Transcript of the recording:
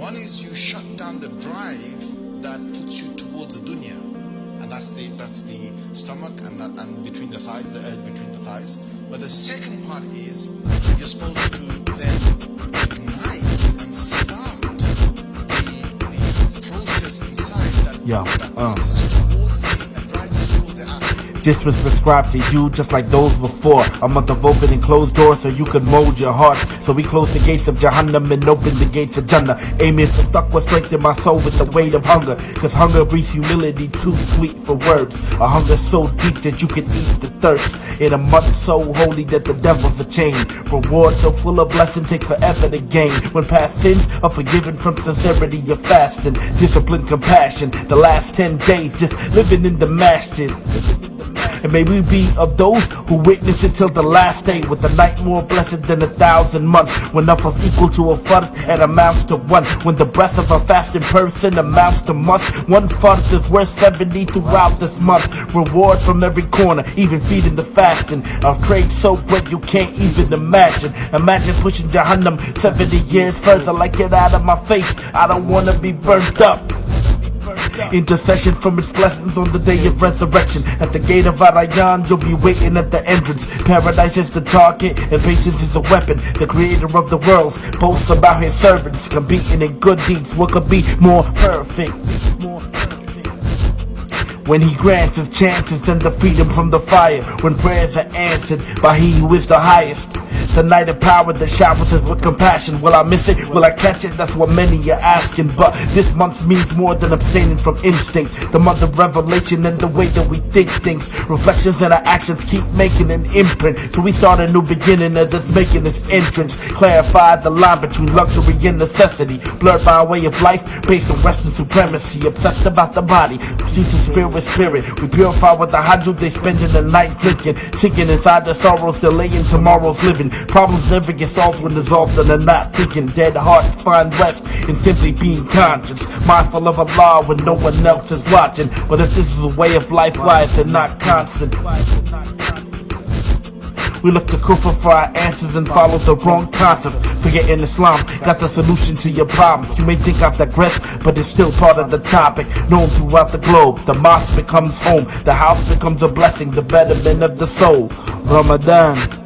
One is you shut down the drive that puts you towards the dunya, and that's the stomach and between the thighs, the edge between the thighs. But the second part is you're supposed to then ignite and start the process inside that takes us towards and drives us towards the after. This was prescribed to you just like those before. A month of open and closed doors so you could mold your heart. So we closed the gates of Jahannam and opened the gates of Jannah. Aiming for taqwa, strengthen my soul with the weight of hunger. Cause hunger breeds humility, too sweet for words. A hunger so deep that you can eat the thirst. In a month so holy that the devil's a chain. Reward so full of blessing takes forever to gain. When past sins are forgiven from sincerity of fasting, discipline, compassion. The last 10 days just living in the masjid. And may we be of those who witness it till the last day, with the night more blessed than 1,000 months. When nafas equal to a fard and amounts to one. When the breath of a fasting person amounts to must. One fard is worth 70 throughout this month. Reward from every corner, even feeding the fasting. I've trade so great you can't even imagine. Imagine pushing Jahannam 70 years further. Like get out of my face, I don't wanna be burnt up. Intercession from its blessings on the day of resurrection. At the gate of Arayan, you'll be waiting at the entrance. Paradise is the target and patience is a weapon. The creator of the worlds boasts about his servants, competing in good deeds. What could be more perfect? When he grants his chances and the freedom from the fire. When prayers are answered by he who is the highest. The night of power that showers us with compassion. Will I miss it? Will I catch it? That's what many are asking. But this month means more than abstaining from instinct. The month of revelation and the way that we think things. Reflections and our actions keep making an imprint. So we start a new beginning as it's making its entrance. Clarify the line between luxury and necessity. Blurred by a way of life based on Western supremacy. Obsessed about the body, streets of spirit. We purify with the hajj they spend in the night drinking. Sinking inside their sorrows, delaying tomorrow's living. Problems never get solved when dissolved and they're not thinking. Dead hearts find rest in simply being conscious. Mindful of Allah when no one else is watching. But if this is a way of life, why is it not constant? We look to Kufr for our answers and follow the wrong concept. Forgetting Islam got the solution to your problems. You may think I've digressed, but it's still part of the topic. Known throughout the globe, the mosque becomes home. The house becomes a blessing, the betterment of the soul. Ramadan.